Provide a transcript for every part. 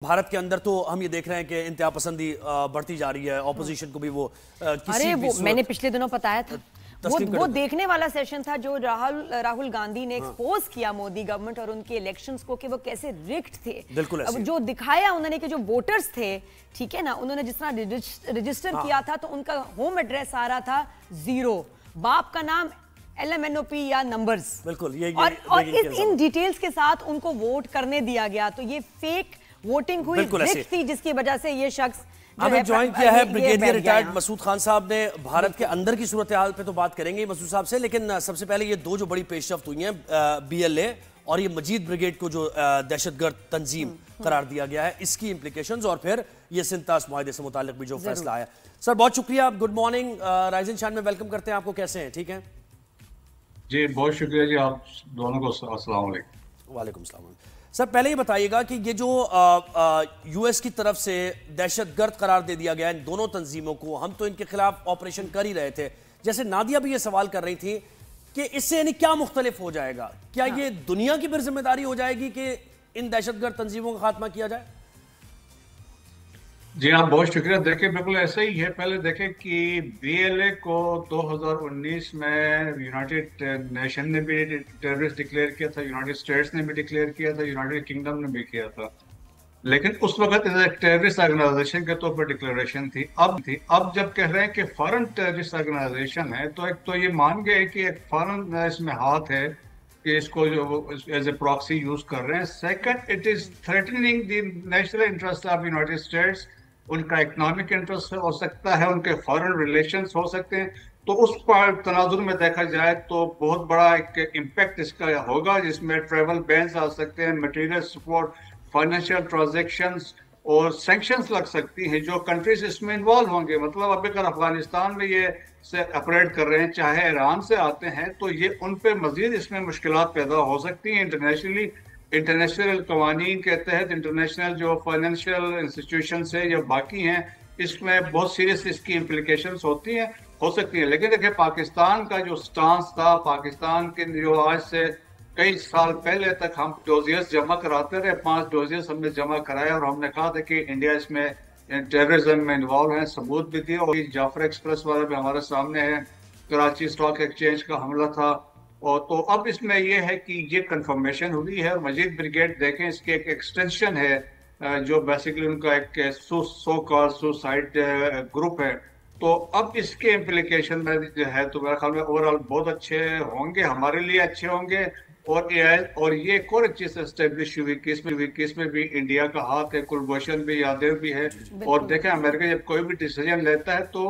भारत के अंदर तो हम ये देख रहे हैं कि इंतहा पसंदी बढ़ती जा रही है, ऑपोजिशन को भी वो किसी भी मैंने पिछले दिनों बताया था वो देखने वाला सेशन था जो राहुल गांधी ने एक्सपोज किया मोदी गवर्नमेंट और उनके इलेक्शंस को कि वो कैसे रिग्ड थे। बिल्कुल अब जो दिखाया उन्होंने कि जो वोटर्स थे, ठीक है ना, उन्होंने जिस तरह रजिस्टर किया था तो उनका होम एड्रेस आ रहा था 0, बाप का नाम LMNOP या नंबर्स, बिल्कुल और इन डिटेल्स के साथ उनको वोट करने दिया गया। तो ये फेक वोटिंग हुई थी जिसकी वजह से ये शख्स हमें ज्वाइन किया है ब्रिगेडियर रिटायर्ड मसूद खान साहब ने। भारत के अंदर की सूरत हाल पे तो बात करेंगे मसूद साहब से, लेकिन सबसे पहले ये दो जो बड़ी पेशरफ्त हुई हैं, BLA और ये मजीद ब्रिगेड को जो दहशतगर्द तंजीम करार दिया गया है, इसकी इंप्लीकेशंस और फिर ये सिंतास मुआहदे से मुताल्लिक भी जो फैसला आया। सर बहुत शुक्रिया, गुड मॉर्निंग, राइजिंग शान में वेलकम करते हैं आपको। कैसे हैं? ठीक है जी, बहुत शुक्रिया जी, आप दोनों को अस्सलाम वालेकुम। वालेकुम सलाम। सर पहले ये बताइएगा कि ये जो US की तरफ से दहशतगर्द करार दे दिया गया इन दोनों तंजीमों को, हम तो इनके खिलाफ ऑपरेशन कर ही रहे थे, जैसे नादिया भी ये सवाल कर रही थी कि इससे यानी क्या मुख्तलिफ हो जाएगा? क्या ये दुनिया की फिर जिम्मेदारी हो जाएगी कि इन दहशतगर्द तंजीमों का खात्मा किया जाए? जी आप बहुत शुक्रिया। देखें, बिल्कुल ऐसा ही है। पहले देखें कि BLA को 2019 में यूनाइटेड नेशन ने भी टेररिस्ट डिक्लेयर किया था, यूनाइटेड स्टेट्स ने भी डिक्लेयर किया था, यूनाइटेड किंगडम ने भी किया था, लेकिन उस वक्त एक टेररिस्ट ऑर्गेनाइजेशन के तौर पर डिक्लेरेशन थी। अब जब कह रहे हैं कि फॉरेन टेररिस्ट ऑर्गेनाइजेशन है, तो एक तो ये मान गए कि एक फॉरेन इसमें हाथ है कि इसको जो एज ए प्रॉक्सी यूज कर रहे हैं। Second, it is threatening the national interest of United states. उनका इकोनॉमिक इंटरेस्ट हो सकता है, उनके फॉरेन रिलेशंस हो सकते हैं। तो उस पर तनाजुर में देखा जाए तो बहुत बड़ा एक इम्पैक्ट इसका होगा, जिसमें ट्रेवल बैन्स आ सकते हैं, मटेरियल सपोर्ट, फाइनेंशियल ट्रांजैक्शंस और सैंक्शंस लग सकती हैं जो कंट्रीज इसमें इन्वॉल्व होंगे। मतलब अब अगर अफगानिस्तान में ये से ऑपरेट कर रहे हैं, चाहे ईरान से आते हैं, तो ये उन पे मजीद इसमें मुश्किलात पैदा हो सकती हैं। इंटरनेशनल कवानीन के तहत इंटरनेशनल जो फाइनेंशियल इंस्टीट्यूशन है या बाकी हैं, इसमें बहुत सीरियस इसकी इम्प्लीकेशंस हो सकती हैं। लेकिन देखिए, पाकिस्तान का जो स्टांस था, पाकिस्तान के जो आज से कई साल पहले तक हम डोजियर्स जमा कराते रहे, 5 डोजियर्स हमने जमा कराया और हमने कहा था कि इंडिया इसमें टेररिज्म में इन्वॉल्व है, सबूत भी दिए। और जाफर एक्सप्रेस वाला भी हमारे सामने है, कराची स्टॉक एक्सचेंज का हमला था। और तो अब इसमें यह है कि ये कंफर्मेशन हुई है और मजीद ब्रिगेड देखें, इसकी एक एक्सटेंशन है जो बेसिकली उनका एक सो कॉल्ड सुसाइड ग्रुप है। तो अब इसके इम्प्लीकेशन में जो है, तो मेरे ख्याल में ओवरऑल बहुत अच्छे होंगे, हमारे लिए अच्छे होंगे। और ये एक और चीज एस्टेब्लिश हुई कि इसमें भी इंडिया का हाथ है, कुलभूषण भी, यादव भी है। और देखें, अमेरिका जब कोई भी डिसीजन लेता है तो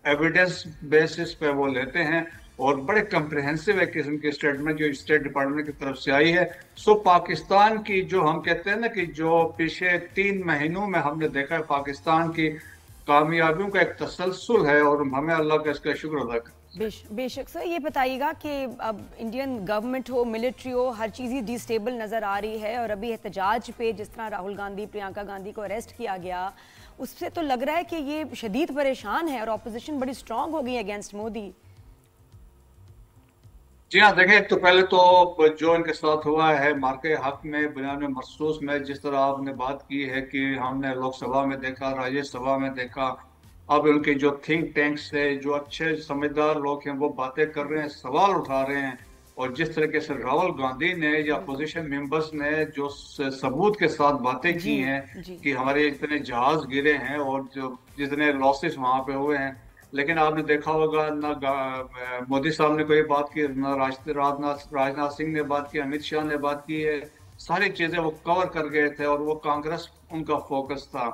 एविडेंस बेसिस पे वो लेते हैं, और बड़े कंप्रिहेंसिव एक किस्म की स्टेटमेंट जो स्टेट डिपार्टमेंट की तरफ से आई है। सो पाकिस्तान की जो हम कहते हैं ना कि जो पिछले 3 महीनों में हमने देखा है, पाकिस्तान की कामयाबियों का एक तसलसल है और हमें अल्लाह का इसका शुक्र अदा करना। बेशक सर, ये बताइएगा कि अब इंडियन गवर्नमेंट हो, मिलिट्री हो, हर चीज़ ही डिस्टेबल नज़र आ रही है, और अभी एहतजाज पे जिस तरह राहुल गांधी, प्रियंका गांधी को अरेस्ट किया गया, उससे तो लग रहा है कि ये शदीद परेशान है और अपोजिशन बड़ी स्ट्रांग हो गई अगेंस्ट मोदी। जी हाँ, देखें, एक तो पहले तो जो इनके साथ हुआ है मार्के हक में, बुनियाद मखसूस में, जिस तरह आपने बात की है कि हमने लोकसभा में देखा, राज्यसभा में देखा, अब उनके जो थिंक टैंक्स है, जो अच्छे समझदार लोग हैं, वो बातें कर रहे हैं, सवाल उठा रहे हैं। और जिस तरीके से राहुल गांधी ने या अपोजिशन मेंबर्स ने जो सबूत के साथ बातें की हैं कि हमारे इतने जहाज गिरे हैं और जो जितने लॉसेस वहां पे हुए हैं, लेकिन आपने देखा होगा ना मोदी साहब ने कोई बात की, ना राजनाथ सिंह ने बात की, अमित शाह ने बात की है। सारी चीजें वो कवर कर गए थे और वो कांग्रेस उनका फोकस था।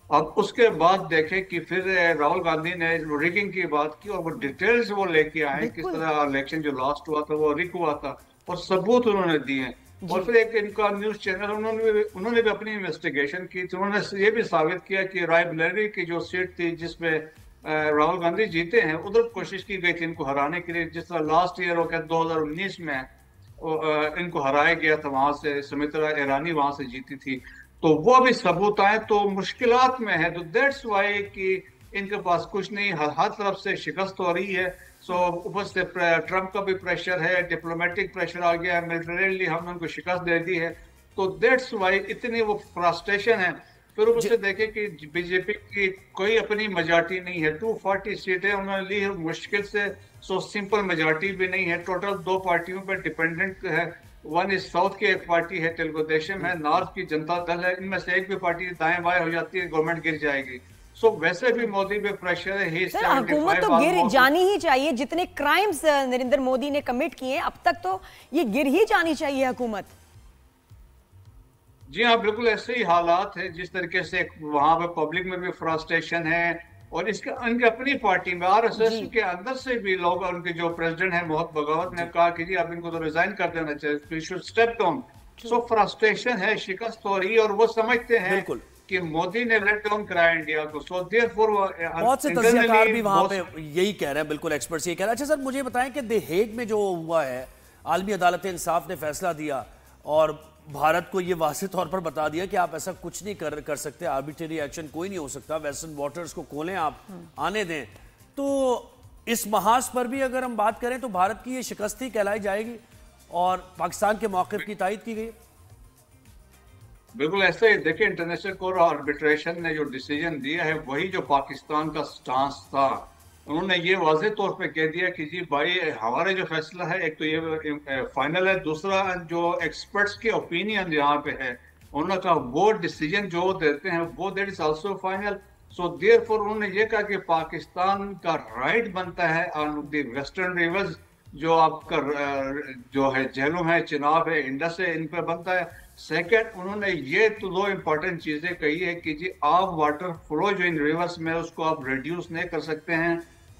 अब उसके बाद देखें कि फिर राहुल गांधी ने रिगिंग की बात की और वो डिटेल्स वो लेके आए, किस तरह इलेक्शन जो लास्ट हुआ था वो रिग हुआ था, और सबूत उन्होंने दिए। और फिर एक इनका न्यूज चैनल, उन्होंने भी अपनी इन्वेस्टिगेशन की, तो उन्होंने ये भी साबित किया कि रायबरेली की जो सीट थी जिसमें राहुल गांधी जीते हैं, उधर कोशिश की गई थी इनको हराने के लिए। जिस तरह लास्ट ईयर हो गया 2019 में इनको हराया गया था, वहां से सुमित्रा ईरानी वहां से जीती थी। तो वो अभी सबूत आए तो मुश्किलात में है। तो दैट्स वाई कि इनके पास कुछ नहीं, हर तरफ से शिकस्त हो रही है। सो ऊपर से ट्रंप का भी प्रेशर है, डिप्लोमेटिक प्रेशर आ गया है, मिलिटरीली हमने उनको शिकस्त दे दी है। तो दैट्स वाई इतनी वो फ्रस्ट्रेशन है। फिर उसे देखे कि बीजेपी की कोई अपनी मेजॉरिटी नहीं है, 240 सीटें उन्होंने ली है मुश्किल से, सो सिंपल मेजॉरिटी भी नहीं है, टोटल 2 पार्टियों पर डिपेंडेंट है। वन इज साउथ की एक पार्टी है तेलुगु देशम है, नॉर्थ की जनता दल है, इनमें से एक भी पार्टी दाएं बाएं हो जाती है गवर्नमेंट गिर जाएगी। सो वैसे भी मोदी पे प्रेशर है, ही सर हुकूमत तो गिर जानी ही चाहिए, जितने क्राइम्स नरेंद्र मोदी ने कमिट किए हैं अब तक तो ये गिर ही जानी चाहिए हुकूमत। जी हाँ, बिल्कुल ऐसे ही हालात है, जिस तरीके से वहां पे पब्लिक में भी फ्रस्ट्रेशन है, और इसके उनकी अपनी पार्टी में आरएसएस के अंदर से भी लोग, उनके जो प्रेसिडेंट है मोहन बगावत ने कहा कि जी अब इनको तो रिजाइन कर देना चाहिए, should step down. So frustration है, शिकस्त हो रही है, और वो समझते हैं कि मोदी ने लेट डाउन कराया इंडिया को। सो देयरफॉर बहुत से तज्जियाकार भी वहां पे यही कह रहे हैं, बिल्कुल एक्सपर्ट्स ये कह रहे हैं। अच्छा सर, मुझे बताएं कि द हेग में जो हुआ है, आलमी अदालत इंसाफ ने फैसला दिया और भारत को ये वाज़ेह तौर पर बता दिया कि आप ऐसा कुछ नहीं कर सकते, आर्बिट्रेरी एक्शन कोई नहीं हो सकता, वेस्टर्न वाटर्स को खोलें, आप आने दें। तो इस महाज पर भी अगर हम बात करें तो भारत की ये शिकस्त ही कहलाई जाएगी और पाकिस्तान के मौक़िफ़ की तायद की गई। बिल्कुल ऐसे ही देखिए, इंटरनेशनल कोर्ट ऑफ आर्बिट्रेशन ने जो डिसीजन दिया है वही जो पाकिस्तान का स्टांस था। उन्होंने ये वाज़ेह तौर पे कह दिया कि जी भाई हमारा जो फैसला है एक तो ये फाइनल है, दूसरा जो एक्सपर्ट्स के ओपिनियन यहाँ पे है उन्होंने कहा वो डिसीजन जो देते हैं वो that is also final. So therefore उन्होंने ये कहा कि पाकिस्तान का राइट बनता है ऑन द वेस्टर्न रिवर्स, जो आपका जो है झेलम है, चिनाब है, इंडस है, इन पर बनता है। सेकेंड, उन्होंने ये तो 2 इंपॉर्टेंट चीजें कही है कि जी आप वाटर फ्लो जो इन रिवर्स में उसको आप रिड्यूस नहीं कर सकते हैं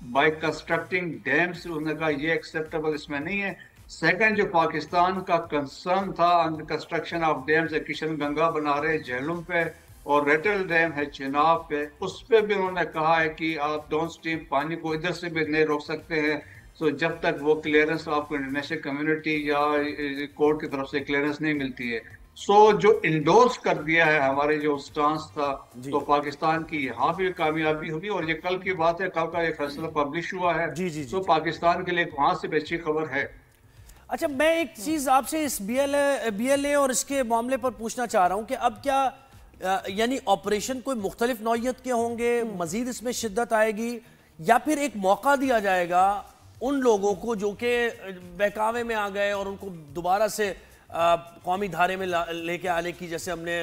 बाय कंस्ट्रक्टिंग डैम्स, उन्होंने कहा ये एक्सेप्टेबल इसमें नहीं है। सेकंड, जो पाकिस्तान का कंसर्न था on construction of dams, Kishan Ganga बना रहे झेलम पे और रेटल डैम है चिनाब पे, उस पर भी उन्होंने कहा है कि आप डाउन स्ट्रीम पानी को इधर से भी नहीं रोक सकते हैं। सो जब तक वो क्लियरेंस आपको इंटरनेशनल कम्युनिटी या कोर्ट की तरफ से क्लियरेंस नहीं मिलती है। सो जो इंडोर्स कर दिया है हमारे जो स्टांस था, तो पाकिस्तान की यहाँ भी कामयाबी हुई, और ये कल की बात है, कल का ये फैसला पब्लिश हुआ है। तो पाकिस्तान के लिए वहां से भी अच्छी खबर है। अच्छा, मैं एक चीज आपसे इस बीएलए और इसके मामले पर पूछना चाह रहा हूं कि अब क्या यानी ऑपरेशन कोई मुख्तलिफ नौइयत के होंगे, मजीद इसमें शिद्दत आएगी, या फिर एक मौका दिया जाएगा उन लोगों को जो कि बहकावे में आ गए और उनको दोबारा से कौमी धारे में लेके आने की, जैसे हमने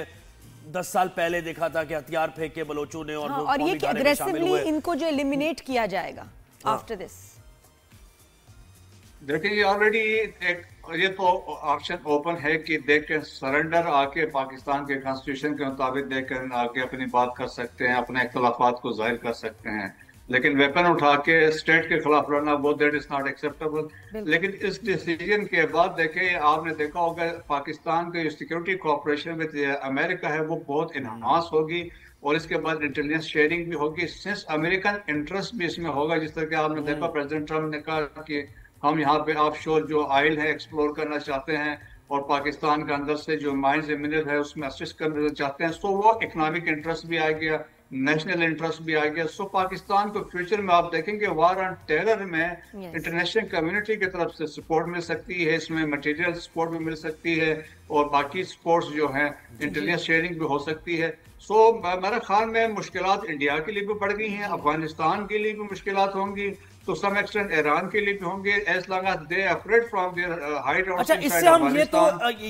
10 साल पहले देखा था कि हथियार फेंके बलोचों ने और ये कि एग्रेसिवली इनको जो एलिमिनेट किया जाएगा आफ्टर दिस। देखिए ऑलरेडी ये तो ऑप्शन ओपन है कि दे के सरेंडर आके पाकिस्तान के कॉन्स्टिट्यूशन के मुताबिक दे के आके अपनी बात कर सकते हैं, अपने इख्तलाफात को जाहिर कर सकते हैं, लेकिन वेपन उठा के स्टेट के खिलाफ लड़ना वो दैट इज नॉट एक्सेप्टेबल। लेकिन इस डिसीजन के बाद देखे, आपने देखा होगा पाकिस्तान की सिक्योरिटी कोऑपरेशन विद अमेरिका है वो बहुत इनहांस होगी, और इसके बाद इंटेलिजेंस शेयरिंग भी होगी, सिंस अमेरिकन इंटरेस्ट भी इसमें होगा। जिस तरह के आपने देखा प्रेसिडेंट ट्रम्प ने कहा कि हम यहाँ पे ऑफशोर जो ऑयल है एक्सप्लोर करना चाहते हैं, और पाकिस्तान के अंदर से जो माइंस मिनरल है उसमें असिस्ट करना चाहते हैं। सो वो इकोनॉमिक इंटरेस्ट भी आ गया, नेशनल इंटरेस्ट भी आ गया। सो पाकिस्तान को फ्यूचर में आप देखेंगे वार ऑन टेरर में इंटरनेशनल कम्युनिटी की तरफ से सपोर्ट मिल सकती है, इसमें मटेरियल सपोर्ट भी मिल सकती है, और बाकी सपोर्ट्स जो हैं इंटेलिजेंस शेयरिंग भी हो सकती है। सो मेरे ख्याल में मुश्किलात इंडिया के लिए भी बढ़ गई हैं, अफगानिस्तान के लिए भी मुश्किलात होंगी, तो सम एक्सटेंट ईरान के लिए भी होंगे, as long as they afraid from their hideouts. अच्छा, इससे हम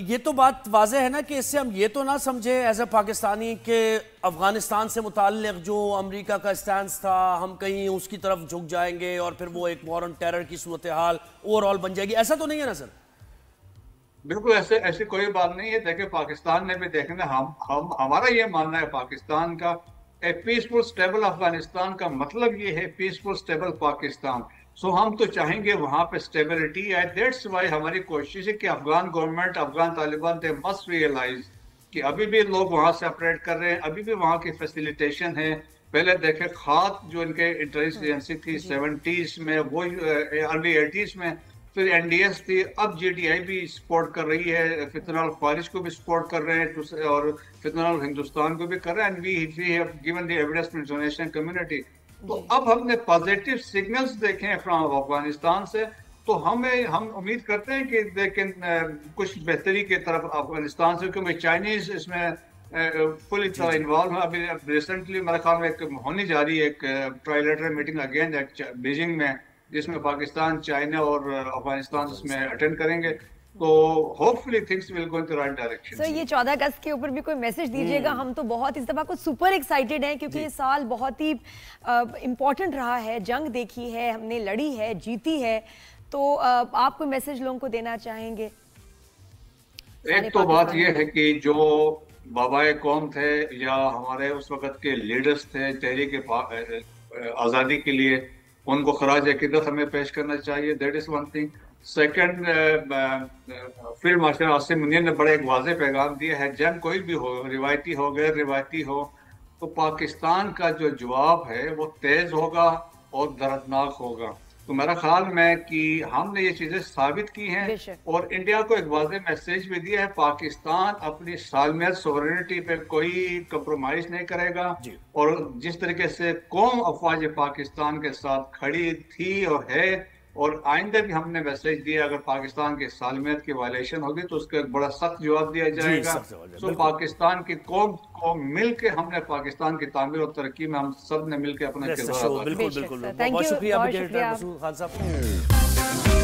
ये तो बात वाज़ेह है ना कि इससे हम ये तो ना समझे एज ए पाकिस्तानी के अफगानिस्तान से मुताल्लिक जो अमेरिका का स्टैंड था हम कहीं उसकी तरफ झुक जाएंगे और फिर वो एक वॉर ऑन टेरर की सूरत हाल ओवरऑल बन जाएगी, ऐसा तो नहीं है ना सर? बिल्कुल ऐसी कोई बात नहीं है। देखिए पाकिस्तान ने भी देखना, हम हमारा ये मानना है पाकिस्तान का ए पीसफुल स्टेबल अफगानिस्तान का मतलब ये है पीसफुल स्टेबल पाकिस्तान। सो हम तो चाहेंगे वहां पे स्टेबिलिटी है। दैट्स वाई हमारी कोशिश है कि Afghan government, Afghan Taliban they must realise कि अभी भी लोग वहां से ऑपरेट कर रहे हैं, अभी भी वहां की फैसिलिटेशन है। पहले देखे खात जो इनके इंटेलिजेंस एजेंसी थी 70s में, वो अर्ली 80s में, फिर एनडीएस थी, अब जीडीआई भी सपोर्ट कर रही है, फितरल ख्वारिज को भी सपोर्ट कर रहे हैं और फितरल हिंदुस्तान को भी कर रहे हैं, and we have given the evidence to international community. तो अब हमने पॉजिटिव सिग्नल्स देखे हैं फ्रॉम अफगानिस्तान से, तो हम उम्मीद करते हैं कि लेकिन कुछ बेहतरी की तरफ अफगानिस्तान से, क्योंकि चाइनीज इसमें फुल इन्वॉल्व है। अभी रिसेंटली मेरे ख्याल में एक होने जा रही है एक ट्राइलेटरल मीटिंग अगेन बीजिंग में, जिसमें पाकिस्तान, चाइना और अफगानिस्तान उसमें अटेंड करेंगे। तो hopefully things will go in the right direction. Sir, ये 14 अगस्त के ऊपर भी कोई मैसेज दीजिएगा। हम तो बहुत इस दफा कुछ सुपर एक्साइटेड हैं क्योंकि ये साल बहुत ही इम्पोर्टेंट रहा है, जंग देखी है हमने, लड़ी है, जीती है। तो आप कोई मैसेज लोगों को देना चाहेंगे? एक तो बात यह है कि जो बाबाए कौम थे या हमारे उस वक्त के लीडर्स थे तहरीक आज़ादी के लिए, उनको खराज अकीदत हमें पेश करना चाहिए। That is one thing. Second, field marshal Asim Munir ने बड़ा एक वाज़ेह पैगाम दिया है, जंग कोई भी हो, रिवायती हो गैर रिवायती हो, तो पाकिस्तान का जो जवाब है वो तेज होगा और दर्दनाक होगा। तो मेरा ख्याल में कि हमने ये चीजें साबित की हैं और इंडिया को एक वाज़ेह मैसेज भी दिया है, पाकिस्तान अपनी सालमियत सोवरेनिटी पे कोई कंप्रोमाइज नहीं करेगा। और जिस तरीके से कौम अफवाज पाकिस्तान के साथ खड़ी थी और है, और आइंदा भी हमने मैसेज दिया, अगर पाकिस्तान की सालमियत की वायलेशन होगी तो उसका एक बड़ा सख्त जवाब दिया जाएगा। तो पाकिस्तान की कौम को मिल के हमने पाकिस्तान की तामीर और तरक्की में हम सब ने मिल के अपना किरदार अदा किया। बिल्कुल बिल्कुल, बहुत शुक्रिया मसूद खान साहब।